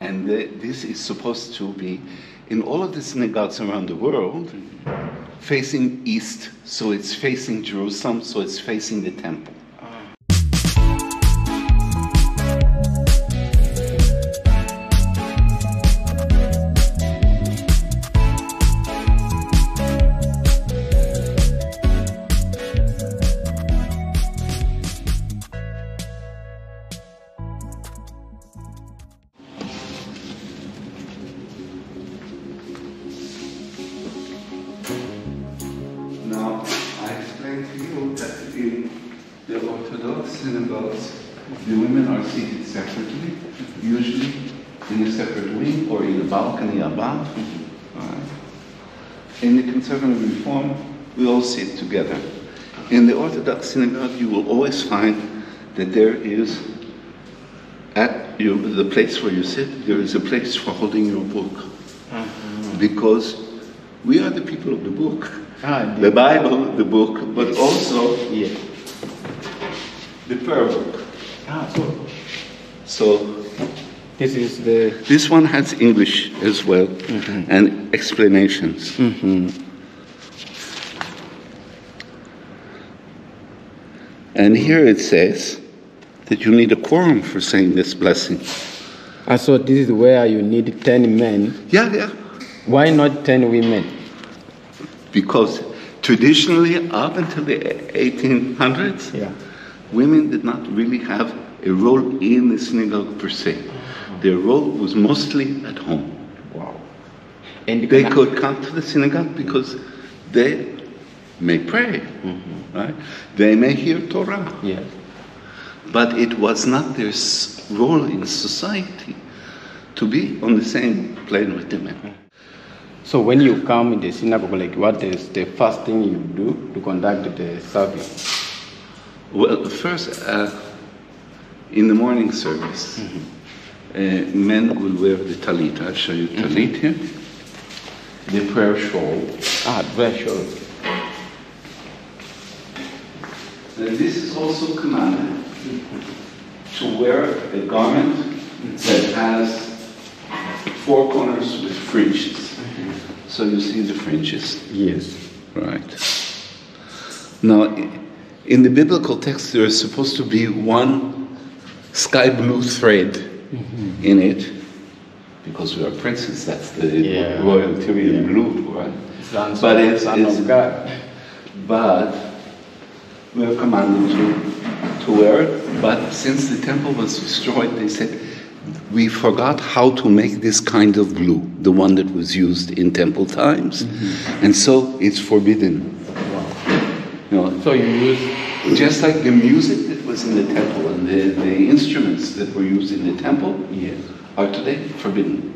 And this is supposed to be, in all of the synagogues around the world, facing east. So it's facing Jerusalem, so it's facing the temple. Now, I explained to you that in the Orthodox synagogues, the women are seated separately, usually in a separate wing or in a balcony above. Right. In the Conservative Reform, we all sit together. In the Orthodox synagogue, you will always find that there is, at the place where you sit, there is a place for holding your book. Because we are the people of the book. The Bible, the book, but also the prayer book. So this one has English as well, and explanations. And here it says that you need a quorum for saying this blessing. So this is where you need 10 men. Yeah. Why not 10 women? Because traditionally, up until the 1800s, women did not really have a role in the synagogue per se. Their role was mostly at home. Wow. And they could come to the synagogue because they may pray, right? They may hear Torah. But it was not their role in society to be on the same plane with the men. So when you come in the synagogue, like what is the first thing you do to conduct the service? Well, first, in the morning service, men will wear the talit. I'll show you talit here. The prayer shawl. Prayer shawl. This is also commanded to wear a garment that has 4 corners with fringes. So you see the fringes? Yes. Right. Now, in the biblical text, there is supposed to be one sky blue thread in it, because we are princes, that's the royalty in blue, right? But it's Son of God. But we are commanded to wear it. But since the temple was destroyed, they said, we forgot how to make this kind of glue, the one that was used in temple times, and so it's forbidden. So you use just like the music that was in the temple and the instruments that were used in the temple are today forbidden,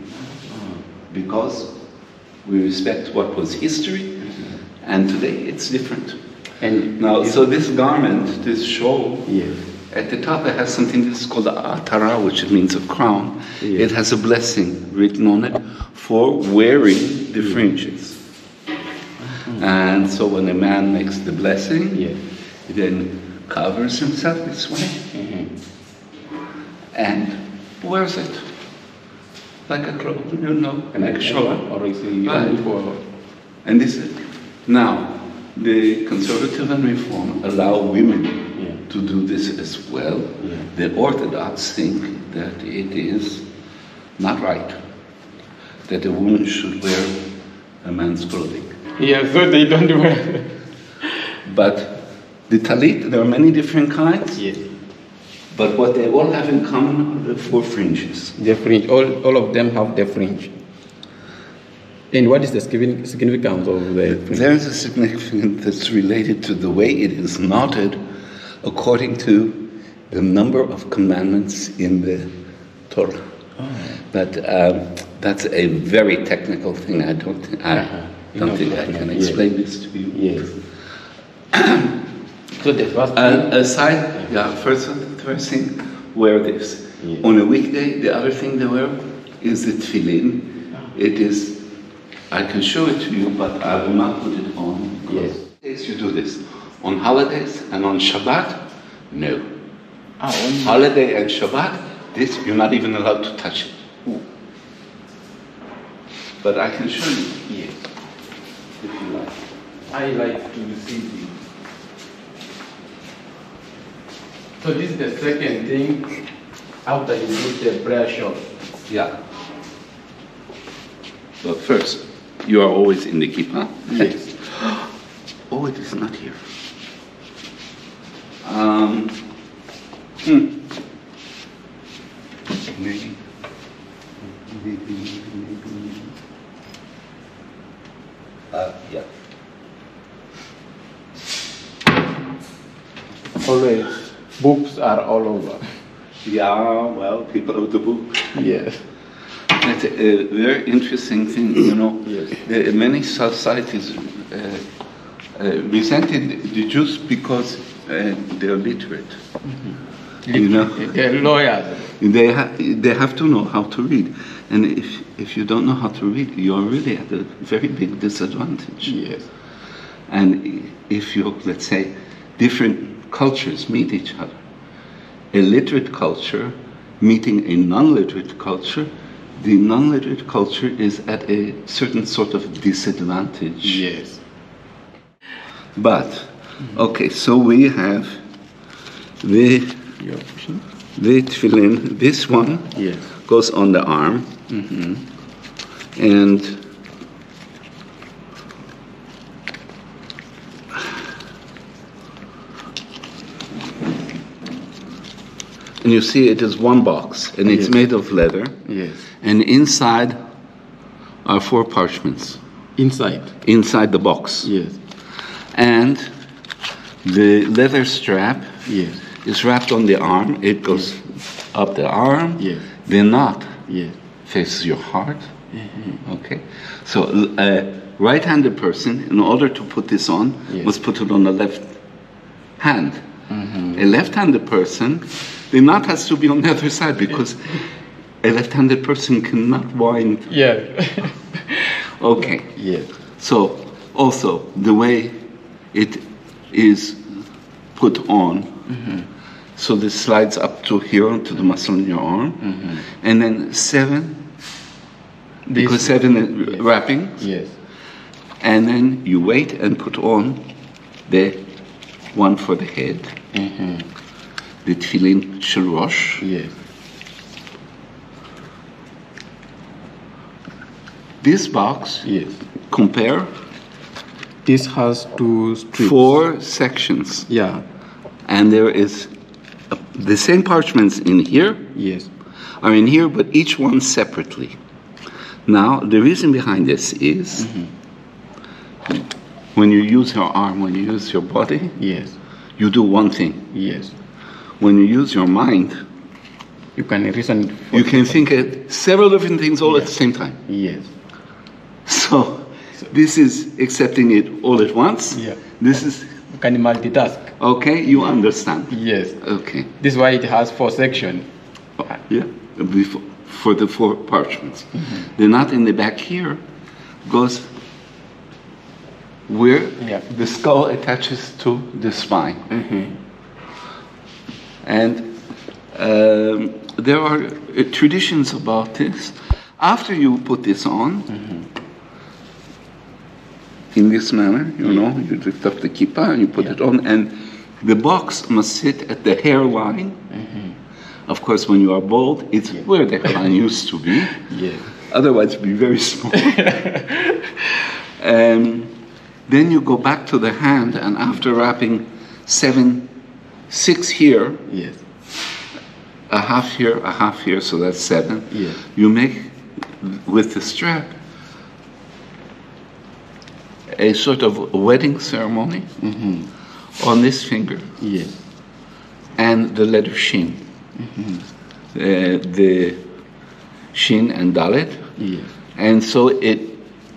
because we respect what was history, and today it's different. And now, so this garment, this shawl. At the top it has something that's called the atara, which means a crown. It has a blessing written on it for wearing the fringes. And so when a man makes the blessing, he then covers himself this way and wears it like a cloak, like a shawl. And this is now the Conservative and Reform allow women to do this as well. The Orthodox think that it is not right that a woman should wear a man's clothing. So they don't wear it. But the talit, there are many different kinds. But what they all have in common are the 4 fringes. The fringe, all of them have the fringe. And what is the significance of the fringe? There's a significance that's related to the way it is knotted according to the number of commandments in the Torah. But that's a very technical thing. I don't think I can explain this to you. So the first thing? First thing, wear this. On a weekday, the other thing they wear is the tefillin. It is, I can show it to you, but I will not put it on. Yes. You do this. On holidays and on Shabbat, no. Holiday and Shabbat, this you're not even allowed to touch it. but I can show you Yes. if you like. I like to see the. So this is the second thing after you did the brush off. Yeah. But first, you are always in the kippah. Yes. Oh, it is not here. Maybe. Yeah. Always, books are all over. Yeah, well, people of the book. Yes. It's a very interesting thing, you know. Yes. Many societies resented the Jews because they're literate. You know, They're lawyers. they have to know how to read, and if you don't know how to read, you're really at a very big disadvantage. Yes. And if you, let's say, different cultures meet each other, a literate culture meeting a non-literate culture, the non-literate culture is at a certain sort of disadvantage. Yes. But, okay, so we have the tefillin. This one Yes. goes on the arm, and you see it is one box, and it's Yes. made of leather, Yes. and inside are 4 parchments inside the box. Yes. And the leather strap Yes. is wrapped on the arm. It goes up the arm. Yes. The knot Yes. faces your heart. Okay. So a right-handed person, in order to put this on, Yes. must put it on the left hand. A left-handed person, the knot has to be on the other side because a left-handed person cannot wind. Yeah. Okay. Yes. So also the way it is put on, so this slides up to here onto the muscle in your arm, and then 7, because 7 is Yes. wrapping, Yes. and then you wait and put on the one for the head, the tefillin shel rosh. Yes. This box, Yes. compare This has 2 strips. 4 sections, Yeah. and there is the same parchments in here Yes. are in here, but each one separately. Now, the reason behind this is when you use your arm, when you use your body, Yes. you do one thing. Yes. When you use your mind, You can reason. you can think of several different things all at the same time. Yes. So, this is accepting it all at once. Yeah. This is, You can multitask. okay, you understand. Yes. Okay. This is why it has 4 sections. Yeah, for the 4 parchments. The knot in the back here goes where Yeah. the skull attaches to the spine. And there are traditions about this. After you put this on, in this manner, you know, you lift up the kippah and you put it on, and the box must sit at the hairline. Of course, when you are bald, it's where the hairline used to be. Yes. Otherwise, it'd be very small. Then you go back to the hand, and after wrapping 6 here, Yes. a half here, so that's 7. Yes. You make with the strap a sort of wedding ceremony on this finger Yes. and the letter Shin. The Shin and Dalet. Yes. And so it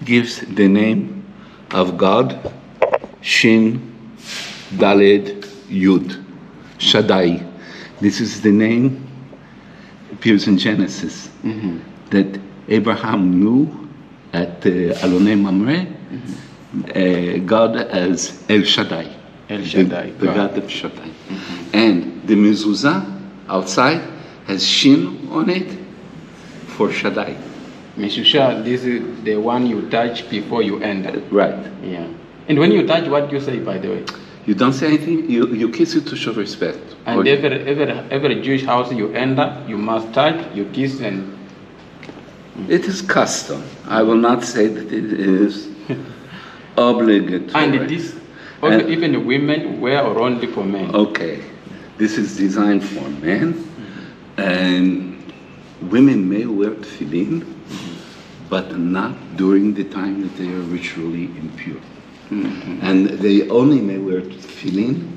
gives the name of God, Shin, Dalet, Yud, Shaddai. This is the name, appears in Genesis, that Abraham knew at Alonei Mamre, God as El Shaddai. El Shaddai. The God of Shaddai. And the mezuzah outside has Shin on it for Shaddai. Meshusha, this is the one you touch before you enter. Right. Yeah. And when you touch, what do you say, by the way? You don't say anything, you kiss it to show respect. And every Jewish house you enter, you must touch, you kiss, and... It is custom. I will not say that it is obligatory. And this, also even the women wear or only for men? Okay. This is designed for men, and women may wear tefillin, but not during the time that they are ritually impure. And they only may wear tefillin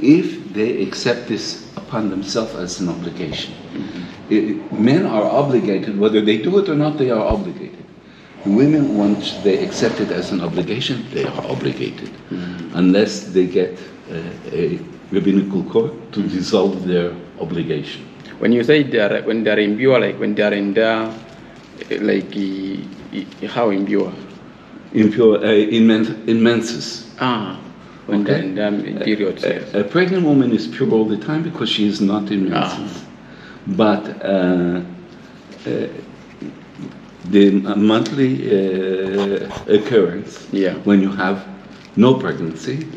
if they accept this upon themselves as an obligation. Men are obligated, whether they do it or not, they are obligated. Women, once they accept it as an obligation, they are obligated, unless they get a rabbinical court to dissolve their obligation. When you say when they are impure, like when they are in there, like how impure? Impure in menses. When they're in their periods. A pregnant woman is pure all the time because she is not in menses. But the monthly occurrence, when you have no pregnancy,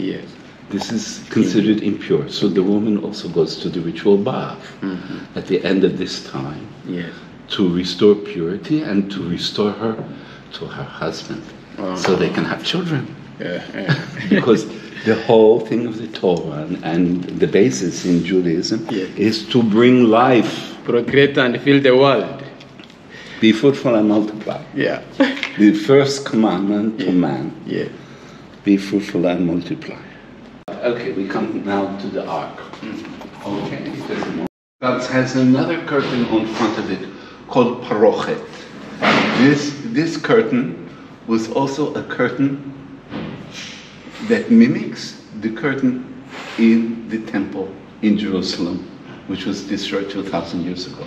this is considered impure. So the woman also goes to the ritual bath at the end of this time to restore purity and to restore her to her husband so they can have children. Because the whole thing of the Torah and the basis in Judaism is to bring life. Procreate and fill the world. Be fruitful and multiply. The first commandment to man. Be fruitful and multiply. Okay, we come now to the ark. Okay, God has another curtain on front of it called parochet. This curtain was also a curtain that mimics the curtain in the temple in Jerusalem, which was destroyed 2,000 years ago.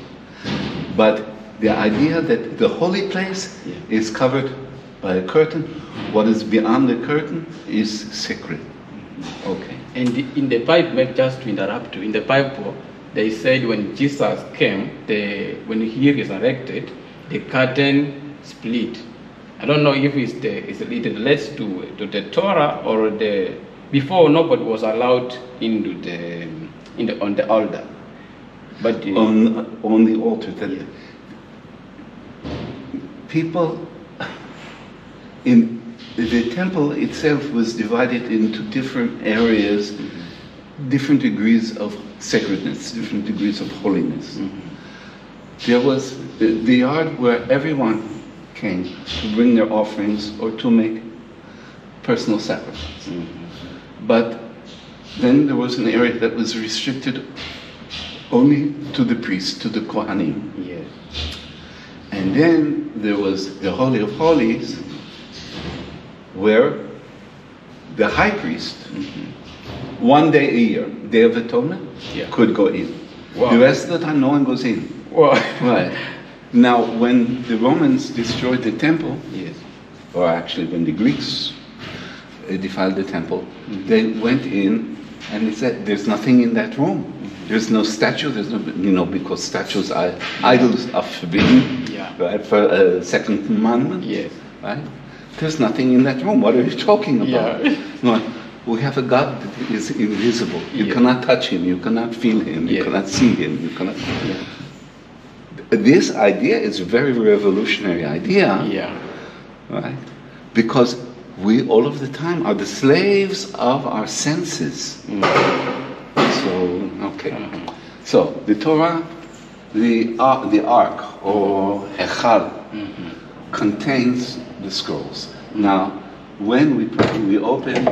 But the idea that the holy place is covered by a curtain, what is beyond the curtain is sacred. Okay. And in the Bible, just to interrupt you, in the Bible, they said when Jesus came, when he resurrected, the curtain split. I don't know if it relates to the Torah or before nobody was allowed into on the altar, but on the altar. People in the temple itself was divided into different areas, different degrees of sacredness, different degrees of holiness. There was the yard where everyone came to bring their offerings or to make personal sacrifice. But then there was an area that was restricted only to the priests, to the Kohanim. And then there was the Holy of Holies, where the high priest, one day a year, Day of Atonement, could go in. The rest of the time, no one goes in. Right. Now, when the Romans destroyed the temple, or actually when the Greeks defiled the temple, they went in and they said, "There's nothing in that room. There's no statue. There's no, because statues are idols are forbidden, right? For a second commandment, right? There's nothing in that room. What are you talking about? No, we have a God that is invisible. You cannot touch him. You cannot feel him. You cannot see him. You cannot." This idea is a very revolutionary idea, right? Because we all of the time are the slaves of our senses. So, okay. So the Torah, the ark or Echal, contains the scrolls. Now, when we open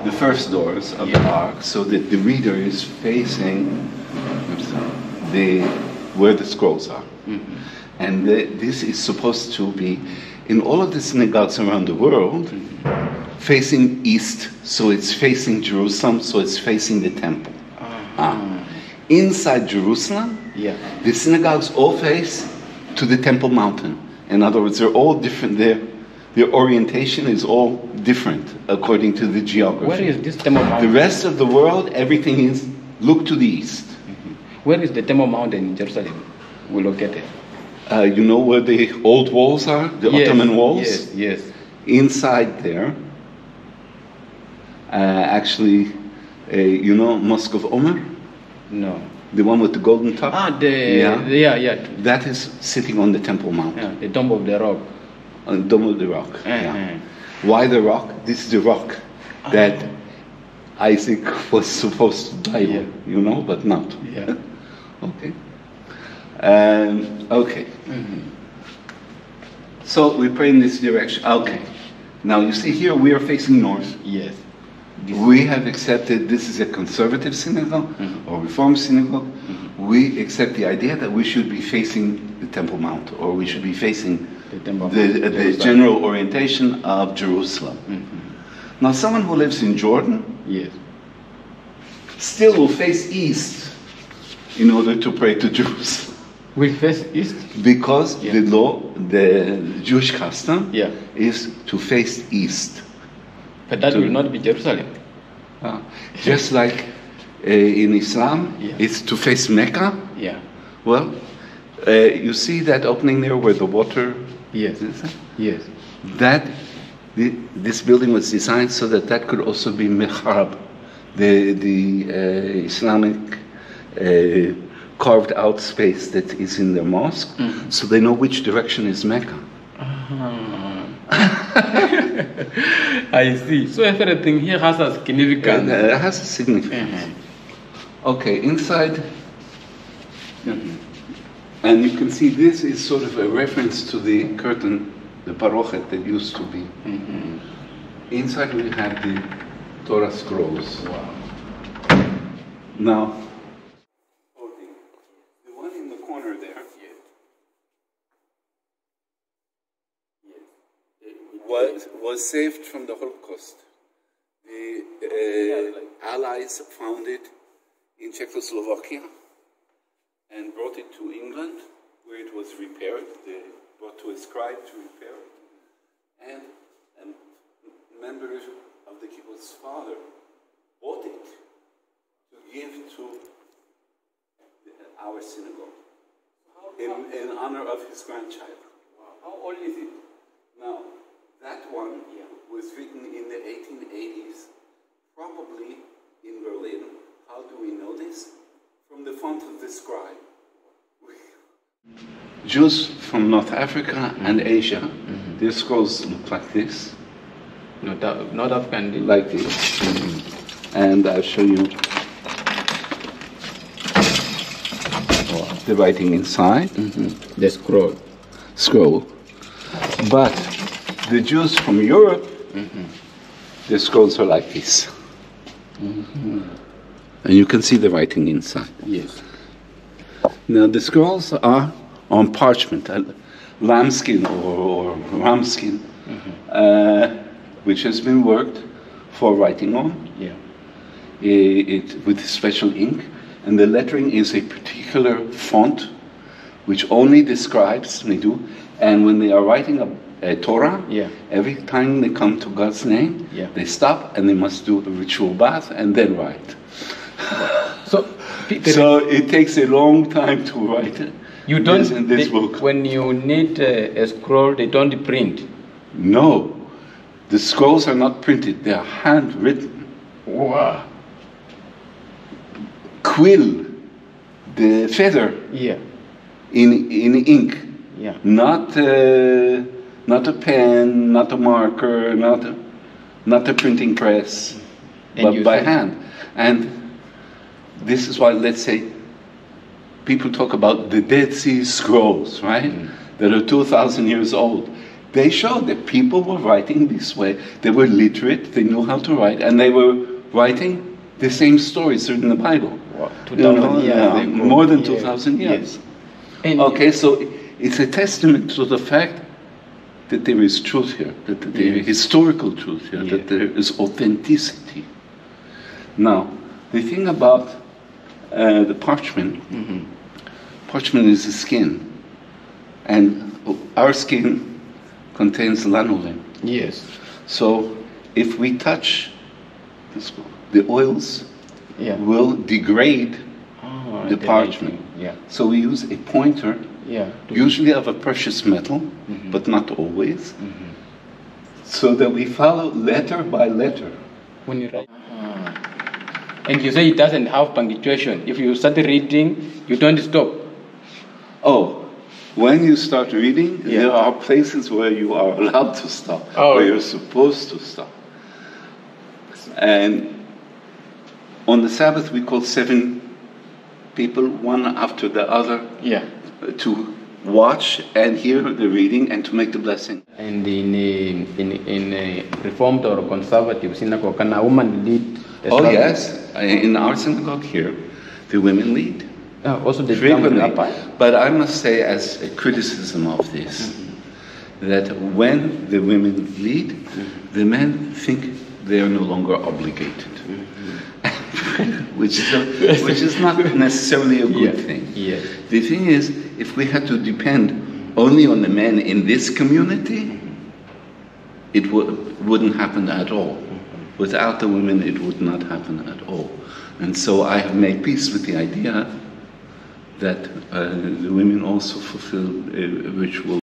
the first doors of the ark, so that the reader is facing where the scrolls are. And this is supposed to be, in all of the synagogues around the world, facing east, so it's facing Jerusalem, so it's facing the temple. Inside Jerusalem, the synagogues all face to the Temple Mountain. In other words, they're all different. Their orientation is all different according to the geography. Where is this Temple Mountain? The rest of the world, everything is look to the east. Where is the Temple Mountain in Jerusalem? We located. You know where the old walls are? The Yes, Ottoman walls? Yes, yes. Inside there, actually, you know Mosque of Omar? No. The one with the golden top? Yeah. That is sitting on the Temple Mount. Yeah, the Tomb of the Rock. On the Dome of the Rock. Uh-huh. Yeah. Why the rock? This is the rock that Isaac was supposed to die on, you know, but not. Yeah. Okay. Okay. So we pray in this direction. Okay. Now you see here we are facing north. Yes. We have accepted this is a conservative synagogue or reformed synagogue. We accept the idea that we should be facing the Temple Mount, or we should be facing the general orientation of Jerusalem. Now someone who lives in Jordan still will face east in order to pray to Jerusalem. We face east? Because the law, the Jewish custom is to face east. But that will not be Jerusalem. Just like in Islam, it's to face Mecca. Yeah. Well, you see that opening there where the water Yes. Yes. That this building was designed so that that could also be mihrab, the Islamic carved out space that is in their mosque, so they know which direction is Mecca. I see. So everything here has a significance. It has a significance. Okay, inside, and you can see this is sort of a reference to the curtain, the parochet that used to be. Inside we have the Torah scrolls. Wow. Now, the one in the corner there was saved from the Holocaust. The Allies found it in Czechoslovakia and brought it to England, where it was repaired. They brought to a scribe to repair it. And a member of the kibbutz father bought it to give to our synagogue in honor of his grandchild. Wow. How old is it? Now, that one was written in the 1880s, probably in Berlin. How do we know this? From the font of the scribe. Jews from North Africa and Asia, their scrolls look like this. Not Afghan. Like this. And I'll show you the writing inside. The scroll. But the Jews from Europe, their scrolls are like this. And you can see the writing inside. Yes. Now the scrolls are on parchment, lambskin or ramskin, which has been worked for writing on. Yeah. It with special ink, and the lettering is a particular font, which only the scribes may do. And when they are writing a Torah, every time they come to God's name, they stop and they must do a ritual bath and then write. So it takes a long time to write it. You don't in this book. When you need a scroll, they don't print. No, the scrolls are not printed; they are handwritten. Wow. Quill, the feather, in ink. Yeah. Not a pen, not a marker, not a printing press, but by hand. And this is why, let's say, people talk about the Dead Sea Scrolls, right? That are 2,000 years old. They show that people were writing this way. They were literate, they knew how to write, and they were writing the same stories in the Bible. Wow. 2,000 years. More than 2,000 years. Yes. Okay, so it's a testament to the fact that there is truth here, that there is historical truth here, that there is authenticity. Now, the thing about the parchment, parchment is the skin, and our skin contains lanolin. Yes. So if we touch the oils, will degrade the parchment. Yeah. So we use a pointer Yeah. usually of a precious metal, but not always, so that we follow letter by letter. When you write. And you say it doesn't have punctuation. If you start reading, you don't stop. Oh, when you start reading, there are places where you are allowed to stop, where you're supposed to stop. And on the Sabbath, we call 7 people, one after the other, to watch and hear the reading and to make the blessing. And in a Reformed or Conservative synagogue, can a woman lead the Oh, service? yes. In our synagogue here, the women lead. Also the Frequently. rabbi? But I must say, as a criticism of this, that when the women lead, the men think they are no longer obligated. which is not necessarily a good thing. Yes. The thing is, if we had to depend only on the men in this community, it wouldn't happen at all. Without the women, it would not happen at all. And so I have made peace with the idea that the women also fulfill a ritual